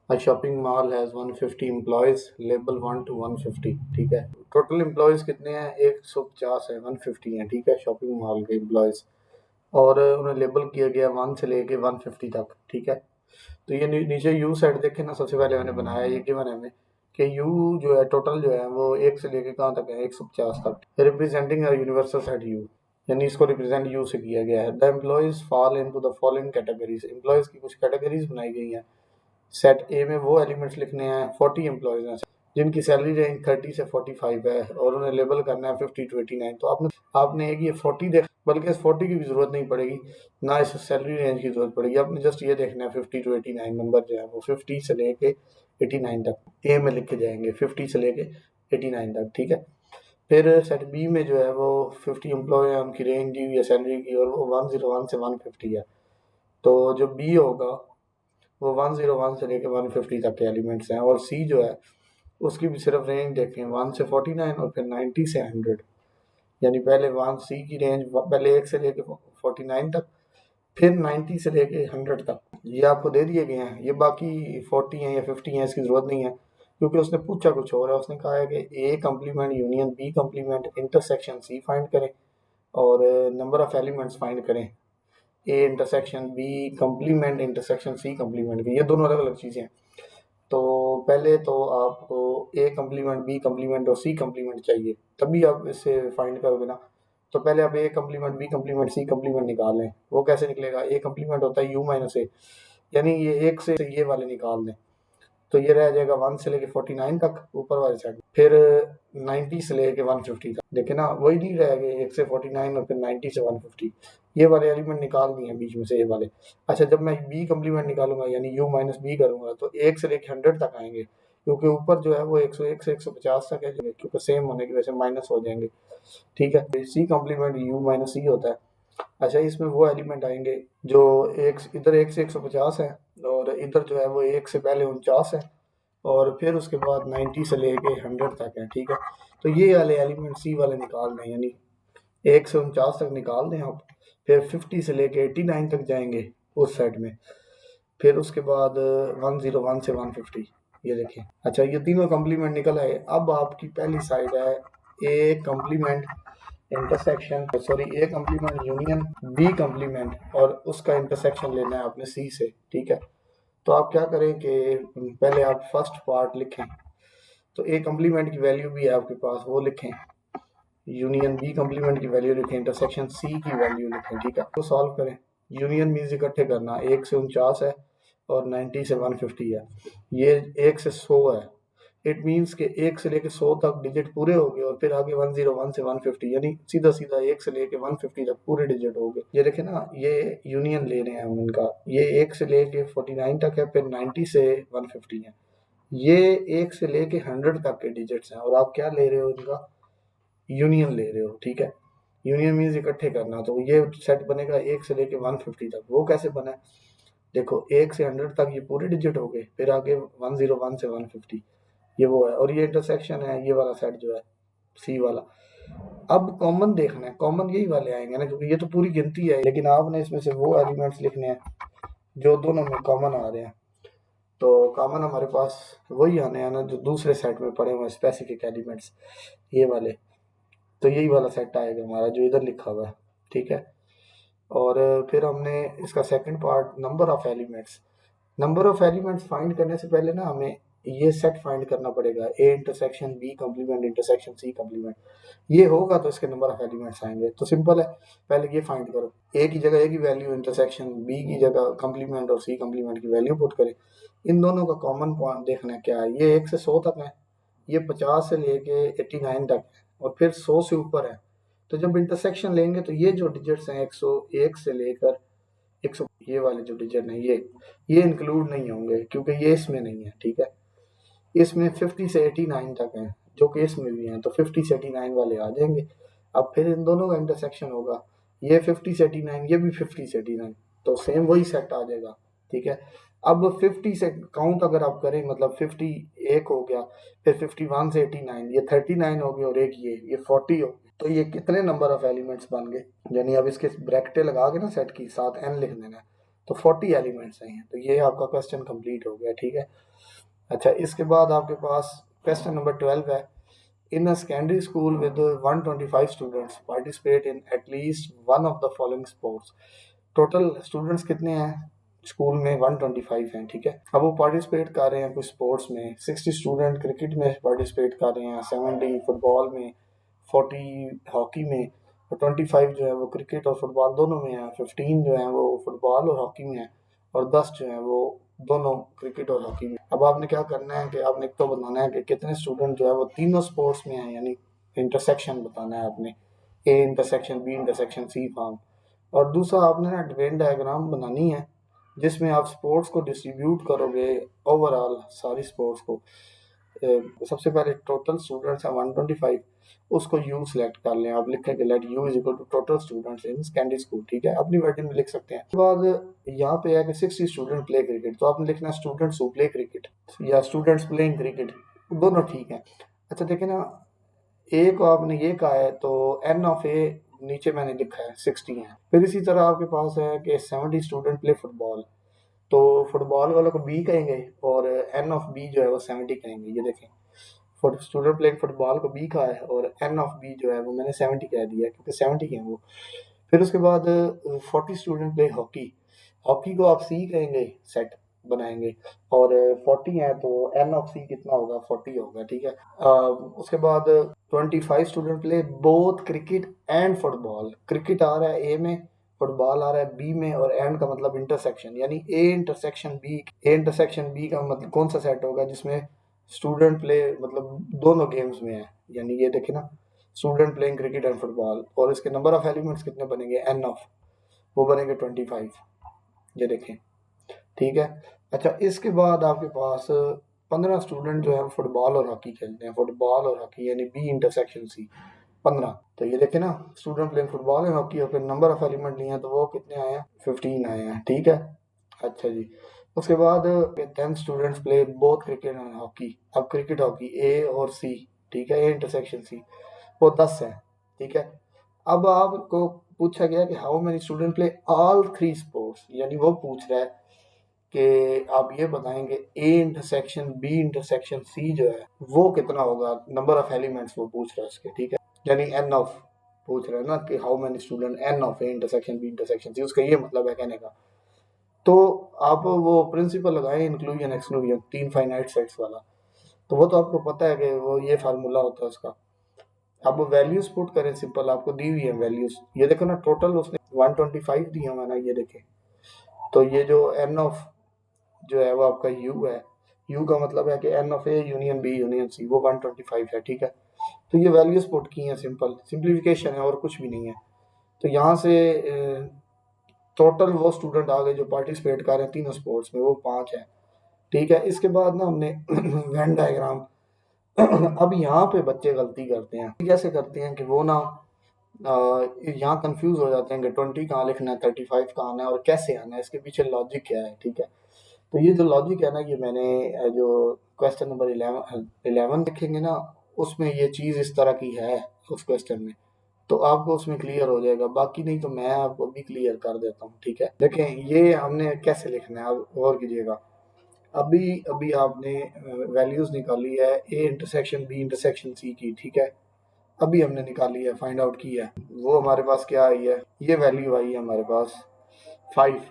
A shopping mall has 150 employees, label 1 to 150, ठीक है। Total employees कितने हैं? 150 है, 150 हैं, ठीक है, शॉपिंग मॉल के एम्प्लॉयज़। और उन्हें लेबल किया गया 1 से लेके 150 तक, ठीक है। तो ये नीचे यू सेट देखें ना, सबसे पहले मैंने बनाया, ये गिवन है हमें कि यू जो है टोटल जो है वो 1 से लेके कहाँ तक है? 150 तक, representing a universal set you, यानी इसको रिप्रेजेंट यू से किया गया है। The employees fall into the following categories, employees की कुछ कैटेगरीज बनाई गई हैं। सेट ए में वो एलिमेंट्स लिखने हैं, 40 एम्प्लॉयज़ हैं जिनकी सैलरी रेंज 30 से 45 है और उन्हें लेबल करना है 50 to 89। तो आपने एक ये 40 देख, बल्कि इस 40 की भी जरूरत नहीं पड़ेगी, ना इस सैलरी रेंज की जरूरत पड़ेगी, आपने जस्ट ये देखना है 50 to 89 नंबर जो है वो 50 से लेके 89 तक ए में लिखे जाएंगे, 50 से लेके 89 तक, ठीक है। फिर सेट बी में जो है वो 50 एम्प्लॉय है, उनकी रेंज दी हुई है सैलरी की, और वो 101 से 150 है। तो जो बी होगा वो 101 से लेके 150 तक के एलिमेंट्स हैं, और सी जो है उसकी भी सिर्फ रेंज देखें 1 से 49 और फिर 90 से 100, यानी पहले 1 सी की रेंज पहले 1 से लेके 49 तक, फिर 90 से लेके 100 तक। ये आपको दे दिए गए हैं, ये बाकी 40 हैं या 50 हैं इसकी ज़रूरत नहीं है, क्योंकि उसने पूछा कुछ और है। उसने कहा है कि A complement union B complement intersection C find करें और नंबर ऑफ एलिमेंट्स फाइंड करें, A intersection B complement intersection C complement, ये दोनों अलग अलग चीज़ें हैं। तो पहले तो आपको ए कम्प्लीमेंट बी कम्प्लीमेंट और सी कम्प्लीमेंट चाहिए, तभी आप इससे फाइंड करोगे ना। तो पहले आप A complement B complement C complement निकाल लें। वो कैसे निकलेगा? ए कम्प्लीमेंट होता है यू माइनस ए, यानी ये एक से ये वाले निकाल दें, तो ये रह जाएगा 1 से लेके 49 तक ऊपर वाले साइड, फिर 90 से लेके 150 तक, देखे ना, वही नहीं रह गए 1 से 49 और फिर 90 से 150, ये वाले एलिमेंट निकाल दिए बीच में से ये वाले। अच्छा, जब मैं बी कम्प्लीमेंट निकालूंगा यानी यू माइनस बी करूंगा तो 1 से लेके 100 तक आएंगे, क्योंकि ऊपर जो है वो 101 से 150 तक है, क्योंकि सेम होने की वजह से माइनस हो जाएंगे, ठीक है। सी कम्प्लीमेंट यू माइनस सी होता है। अच्छा, इसमें वो एलिमेंट आएंगे जो एक इधर 1 से 150 है और इधर जो है वो 1 से पहले 49 है और फिर उसके बाद 90 से लेके 100 तक है, ठीक है। तो ये वाले एलिमेंट सी वाले निकाल दें, यानी 1 से 49 तक निकाल दें आप, फिर 50 से लेके 89 तक जाएंगे उस साइड में, फिर उसके बाद 101 से 150, ये देखें। अच्छा, ये तीनों कम्प्लीमेंट निकल आए। अब आपकी पहली साइड है A complement intersection, sorry, A complement union B complement और उसका इंटरसेक्शन लेना है आपने सी से, ठीक है। तो आप क्या करें कि पहले आप फर्स्ट पार्ट लिखें, तो ए कम्प्लीमेंट की वैल्यू भी है आपके पास, वो लिखें, यूनियन बी कम्प्लीमेंट की वैल्यू लिखें, इंटरसेक्शन सी की वैल्यू लिखें, ठीक है। तो सॉल्व करें। यूनियन मीन्स इकट्ठे करना, 1 से 49 है और 90 से 150 है, ये 1 से 100 है। इट मीन्स के 1 से लेके 100 तक डिजिट पूरे हो गए और फिर आगे 101 से 150, यानी सीधा सीधा 1 से लेके 150 तक पूरे डिजिट हो गए। ये देखें ना, ये यूनियन ले रहे हैं हम इनका, ये 1 से लेके 49 तक है, फिर 90 से 150 है, ये 1 से लेके 100 तक के डिजिट्स हैं, और आप क्या ले रहे हो? इनका यूनियन ले रहे हो, ठीक है। यूनियन मीन्स इकट्ठे करना, तो ये सेट बनेगा 1 से लेके 150 तक। वो कैसे बना है? देखो, 1 से 100 तक ये पूरे डिजिट हो गए, फिर आगे 101 से 150, ये वो है, और ये इंटरसेक्शन है ये वाला सेट जो है सी वाला। अब कॉमन देखना है, कॉमन यही वाले आएंगे ना, क्योंकि ये तो पूरी गिनती है, लेकिन आपने इसमें से वो एलिमेंट्स लिखने हैं जो दोनों में कॉमन आ रहे हैं। तो कॉमन हमारे पास वही आने हैं ना जो दूसरे सेट में पड़े हुए हैं, स्पेसिफिक एलिमेंट्स, ये वाले। तो यही वाला सेट आएगा हमारा जो इधर लिखा हुआ है, ठीक है। और फिर हमने इसका second part, number of elements find करने से पहले ना हमें ये सेट फाइंड करना पड़ेगा, A intersection B complement intersection C complement. ये होगा तो इसके नंबर ऑफ एलिमेंट्स आएंगे। तो सिंपल है, पहले ये फाइंड करो, ए की जगह ए की वैल्यू इंटरसेक्शन, बी की जगह कम्प्लीमेंट और सी कम्प्लीमेंट की वैल्यू पुट करें। इन दोनों का कॉमन पॉइंट देखना है क्या है। ये 1 से 100 तक है, ये 50 से लेके 89 तक है, और फिर 100 से ऊपर है। तो जब इंटरसेक्शन लेंगे तो ये जो डिजिट्स हैं 101 से लेकर 100, ये वाले जो डिजिट हैं ये इंक्लूड नहीं होंगे, क्योंकि ये इसमें नहीं है, ठीक है। इसमें 50 से 89 तक हैं, जो कि इसमें भी हैं, तो 50 से 89 वाले आ जाएंगे। अब फिर इन दोनों का इंटरसेक्शन होगा, ये 50 से 89, ये भी 50 से 89, तो सेम वही सेट आ जाएगा, ठीक है। अब 50 से काउंट अगर आप करें, मतलब 50 एक हो गया, फिर 51 से 89, ये 39 हो गए, और एक ये 40 हो गए। तो ये कितने नंबर ऑफ एलिमेंट्स बन गए? यानी अब इसके ब्रैकेटें लगा के ना सेट की साथ n लिख देना है, तो 40 एलिमेंट्स हैं। तो ये आपका क्वेश्चन कंप्लीट हो गया, ठीक है। अच्छा, इसके बाद आपके पास क्वेश्चन नंबर 12 है। In a secondary school with 125 students participate in at least one of the following sports. Total students कितने हैं स्कूल में? 125 हैं, ठीक है। अब वो पार्टिसिपेट कर रहे हैं कुछ स्पोर्ट्स में। 60 स्टूडेंट क्रिकेट में पार्टिसिपेट कर रहे हैं, 70 फुटबॉल में, 40 हॉकी में, और 25 जो है वो क्रिकेट और फुटबॉल दोनों में है, 15 जो है वो फुटबॉल और हॉकी में है, और 10 जो है वो दोनों क्रिकेट और हॉकी में। अब आपने क्या करना है कि आपने एक तो बताना है कि कितने स्टूडेंट जो है वो तीनों स्पोर्ट्स में हैं, यानी इंटरसेक्शन बताना है आपने, A intersection B intersection C form. और दूसरा आपने ना वेन डायग्राम बनानी है जिसमें आप स्पोर्ट्स को डिस्ट्रीब्यूट करोगे ओवरऑल सारी स्पोर्ट्स को। सबसे पहले टोटल स्टूडेंट्स हैं 125, उसको यू सेलेक्ट कर लें आप, लिखेंगे let U is equal to total students in secondary school, ठीक है। अपनी वर्डिंग में लिख सकते हैं। उसके बाद यहाँ पे है कि 60 स्टूडेंट प्ले क्रिकेट, तो आपने लिखना है स्टूडेंट्स हु प्ले क्रिकेट या स्टूडेंट्स प्लेइंग क्रिकेट, दोनों ठीक है। अच्छा देखिए ना, ए को आपने ये कहा है तो एन ऑफ ए नीचे मैंने लिखा है 60 है। फिर इसी तरह आपके पास है कि 70 स्टूडेंट प्ले फुटबॉल, तो फुटबॉल वालों को बी कहेंगे और एन ऑफ बी जो है वो 70 कहेंगे। ये देखें, स्टूडेंट प्लेइंग फुटबॉल को बी का है और एन ऑफ बी जो है वो मैंने 70 कह दिया क्योंकि 70 के हैं वो। फिर उसके बाद 40 स्टूडेंट प्ले हॉकी, हॉकी को आप सी कहेंगे, सेट बनाएंगे, और 40 है तो एन ऑफ सी कितना होगा? 40 होगा, ठीक है। उसके बाद 25 student play both cricket and football, cricket आ रहा है ए में, फुटबॉल आ रहा है बी में, और एंड का मतलब इंटरसेक्शन, यानी A intersection B. A intersection B का मतलब कौन सा सेट होगा जिसमें स्टूडेंट प्ले मतलब दोनों गेम्स में है, यानी ये देखे ना, student playing cricket and football, और इसके नंबर ऑफ एलिमेंट्स कितने बनेंगे? एन ऑफ, वो बनेंगे 25, ये देखें, ठीक है। अच्छा, इसके बाद आपके पास 15 स्टूडेंट जो है फुटबॉल और हॉकी खेलते हैं, फुटबॉल और हॉकी यानी बी इंटरसेक्शन सी, 15। तो ये देखे ना, student playing football and hockey, और फिर नंबर ऑफ एलिमेंट लिए हैं तो वो कितने आए हैं? 15 आए हैं, ठीक है। अच्छा जी, उसके बाद 10 students play both cricket and hockey. अब क्रिकेट हॉकी ए और सी, ठीक है, ए इंटरसेक्शन सी, वो 10 है, ठीक है। अब आपको पूछा गया कि how many student play all 3 sports, यानी वो पूछ रहा है कि आप ये बताएंगे A intersection B intersection C जो है वो कितना होगा, नंबर ऑफ एलिमेंट्स वो पूछ रहा है उसके, ठीक है। यानी एन ऑफ पूछ रहा है ना कि how many student N of A intersection B intersection C, उसका ये मतलब है कहने का। तो आप वो प्रिंसिपल लगाएं इंक्लूजन एक्सक्लूजन, 3 फाइनाइट सेट्स वाला, तो वो तो आपको पता है कि वो ये फार्मूला होता है उसका। अब वैल्यूज पुट करें सिंपल, आपको दी हुई है वैल्यूज, ये देखो ना, टोटल उसने 125 दी है मैंने, ये देखें। तो ये जो एन ऑफ जो है वो आपका यू है, यू का मतलब है कि N of A union B union C, वो 125 है, ठीक है। तो ये वैल्यूज पुट की हैं, सिंपल सिंप्लीफिकेशन है और कुछ भी नहीं है। तो यहाँ से टोटल वो स्टूडेंट आ गए जो पार्टिसिपेट कर रहे हैं तीनों स्पोर्ट्स में, वो 5 है, ठीक है। इसके बाद ना हमने वेन डायग्राम अब यहाँ पे बच्चे गलती करते हैं, कैसे करते हैं कि वो ना यहाँ कंफ्यूज हो जाते हैं कि 20 कहाँ लिखना है, 35 कहाँ आना है और कैसे आना है, इसके पीछे लॉजिक क्या है, ठीक है। तो ये जो लॉजिक है ना, ये मैंने जो क्वेश्चन नंबर 11 देखेंगे ना, उसमें ये चीज़ इस तरह की है उस क्वेश्चन में, तो आपको उसमें क्लियर हो जाएगा। बाकी नहीं तो मैं आपको भी क्लियर कर देता हूँ, ठीक है। देखें ये हमने कैसे लिखना है, आप गौर कीजिएगा। अभी अभी आपने वैल्यूज निकाली है A intersection B intersection C की, ठीक है। अभी हमने निकाली है, फाइंड आउट की है, वो हमारे पास क्या आई है, ये वैल्यू आई है हमारे पास 5।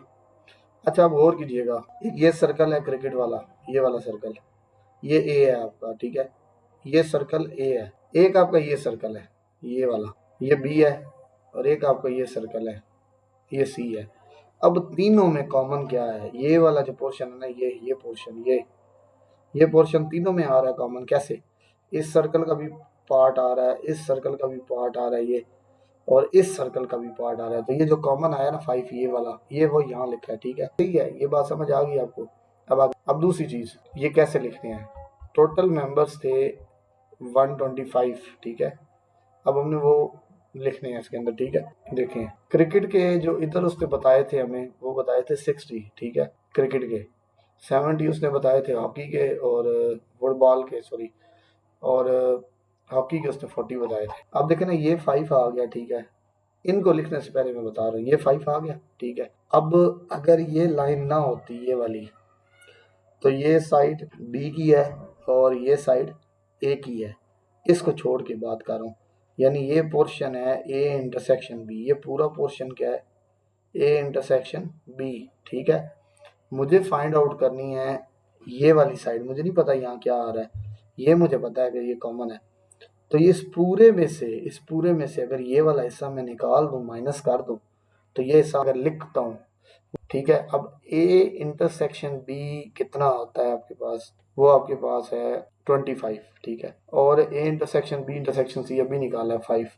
अच्छा, आप गौर कीजिएगा, ये सर्कल है क्रिकेट वाला, ये वाला सर्कल, ये ए है आपका, ठीक है। ये सर्कल ए है, एक आपका ये सर्कल है ये वाला, ये बी है, और एक आपका ये सर्कल है, ये सी है। अब तीनों में कॉमन क्या है? ये वाला जो पोर्शन है ना, ये पोर्शन, ये पोर्शन तीनों में आ रहा है कॉमन। कैसे? इस सर्कल का भी पार्ट आ रहा है, इस सर्कल का भी पार्ट आ रहा है, ये और इस सर्कल का भी पार्ट आ रहा है। तो ये जो कॉमन आया ना 5, ये वाला, ये वो यहाँ लिखा है, ठीक है। ठीक है, ये बात समझ आ गई आपको। अब दूसरी चीज, ये कैसे लिखते हैं? टोटल मेंबर्स थे 125, ठीक है। अब हमने वो लिखने हैं इसके अंदर, ठीक है। देखें, क्रिकेट के जो इधर उसने बताए थे हमें, वो बताए थे 60, ठीक है, क्रिकेट के। 70 उसने बताए थे हॉकी के और फुटबॉल के, सॉरी, और हॉकी के उसने 40 बताए थे। अब देखें ना, ये 5 आ गया, ठीक है, इनको लिखने से पहले मैं बता रहा हूँ ये 5 आ गया, ठीक है। अब अगर ये लाइन ना होती ये वाली, तो ये साइड बी की है और ये साइड ए की है, इसको छोड़ के बात कर रहा हूँ। यानी ये पोर्शन है ए इंटरसेक्शन बी, ये पूरा पोर्शन क्या है, ए इंटरसेक्शन बी, ठीक है। मुझे फाइंड आउट करनी है ये वाली साइड, मुझे नहीं पता यहाँ क्या आ रहा है, ये मुझे पता है कि ये कॉमन है। तो ये इस पूरे में से अगर ये वाला हिस्सा मैं निकाल दूं, माइनस कर दूं, तो ये हिस्सा अगर लिखता हूँ, ठीक है। अब ए इंटरसेक्शन बी कितना होता है आपके पास, वो आपके पास है 25, ठीक है। और A intersection B intersection C अभी निकाला है 5,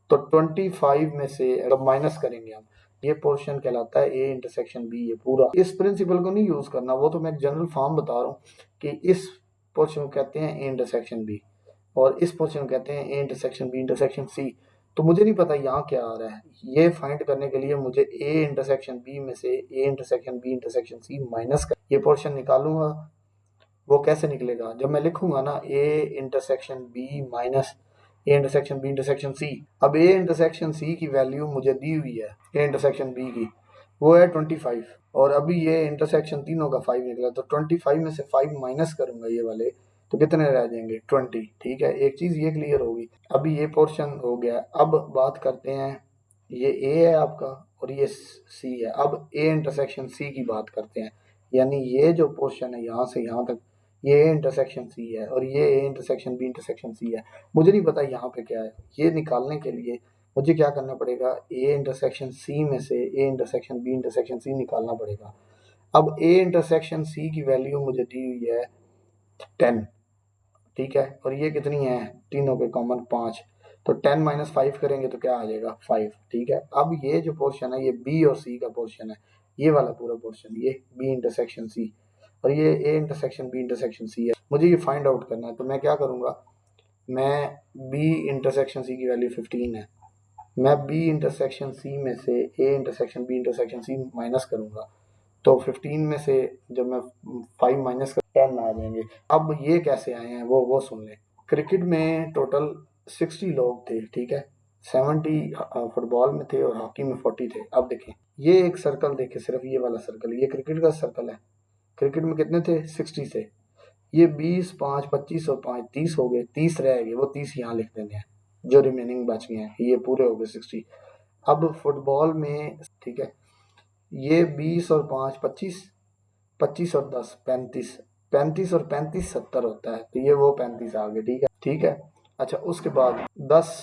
तो 25 में से अगर माइनस करेंगे हम, ये पोर्शन कहलाता है ए इंटरसेक्शन बी, ये पूरा। इस प्रिंसिपल को नहीं यूज करना, वो तो मैं जनरल फॉर्म बता रहा हूँ कि इस पोर्शन को कहते हैं ए इंटरसेक्शन बी और इस पोर्शन को कहते हैं A intersection B intersection C. तो मुझे नहीं पता यहाँ क्या आ रहा है, ये फाइंड करने के लिए मुझे ए इंटरसेक्शन बी में से A intersection B intersection C minus कर ये पोर्शन निकालूंगा। वो कैसे निकलेगा, जब मैं लिखूंगा ना A intersection B minus A intersection B intersection C. अब ए इंटरसेक्शन सी की वैल्यू मुझे दी हुई है ए इंटरसेक्शन बी की, वो है 25, और अभी ये इंटरसेक्शन तीनों का 5 निकला, तो 25 में से 5 माइनस करूंगा ये वाले, तो कितने रह जाएंगे 20, ठीक है। एक चीज ये क्लियर होगी। अभी ये पोर्शन हो गया, अब बात करते हैं, ये ए है आपका और ये सी है। अब ए इंटरसेक्शन सी की बात करते हैं, यानी ये जो पोर्शन है यहाँ से यहाँ तक, ये ए इंटरसेक्शन सी है और ये A intersection B intersection C है। मुझे नहीं पता यहाँ पे क्या है, ये निकालने के लिए मुझे क्या करना पड़ेगा, ए इंटरसेक्शन सी में से A intersection B intersection C निकालना पड़ेगा। अब ए इंटरसेक्शन सी की वैल्यू मुझे दी हुई है 10, ठीक है। और ये कितनी है, तीनों के कॉमन 5, तो 10 माइनस 5 करेंगे तो क्या आ जाएगा 5, ठीक है। अब ये जो पोर्शन है ये बी और सी का पोर्शन है, ये वाला पूरा पोर्शन, ये बी इंटरसेक्शन सी और ये A intersection B intersection C है। मुझे ये फाइंड आउट करना है, तो मैं क्या करूंगा, मैं बी इंटरसेक्शन सी की वैल्यू 15 है, मैं बी इंटरसेक्शन सी में से A intersection B intersection C minus करूंगा, तो 15 में से जब मैं 5 माइनस कर 10 आ जाएंगे। अब ये कैसे आए हैं वो सुन लें। क्रिकेट में टोटल 60 लोग थे, ठीक है। 70 फुटबॉल में थे और हॉकी में 40 थे। अब देखें ये एक सर्कल देखें, सिर्फ ये वाला सर्कल, ये क्रिकेट का सर्कल है। क्रिकेट में कितने थे 60 थे, ये 20 5 25 और 5 30 हो गए, 30 रह गए, वो 30 यहाँ लिख देने हैं, जो रिमेनिंग बच गए हैं ये पूरे हो गए 60। अब फुटबॉल में, ठीक है, ये 20 और 5 25, 25 और 10 35, 35 और 35 70 होता है, तो ये वो 35 आ गए, ठीक है, ठीक है। अच्छा उसके बाद 10,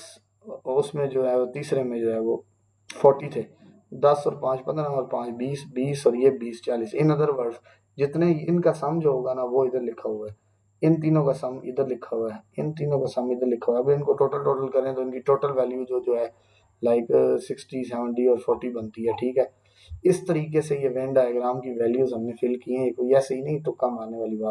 उसमें जो है वो तीसरे में जो है वो 40 थे, 10 और 5 15 और 5 20, 20 और ये 20 40। इन अदर वर्ड्स जितने इनका सम जो होगा ना वो इधर लिखा हुआ है, इन तीनों का सम इधर लिखा हुआ है, इन तीनों का सम इधर लिखा हुआ है। अब इनको टोटल करें तो इनकी टोटल वैल्यू जो है लाइक 60 70 और 40 बनती है, ठीक है। इस तरीके से ये वेन डायग्राम की वैल्यूज हमने फिल की हैं, कोई ऐसे ही नहीं तुक्का मारने वाली बात।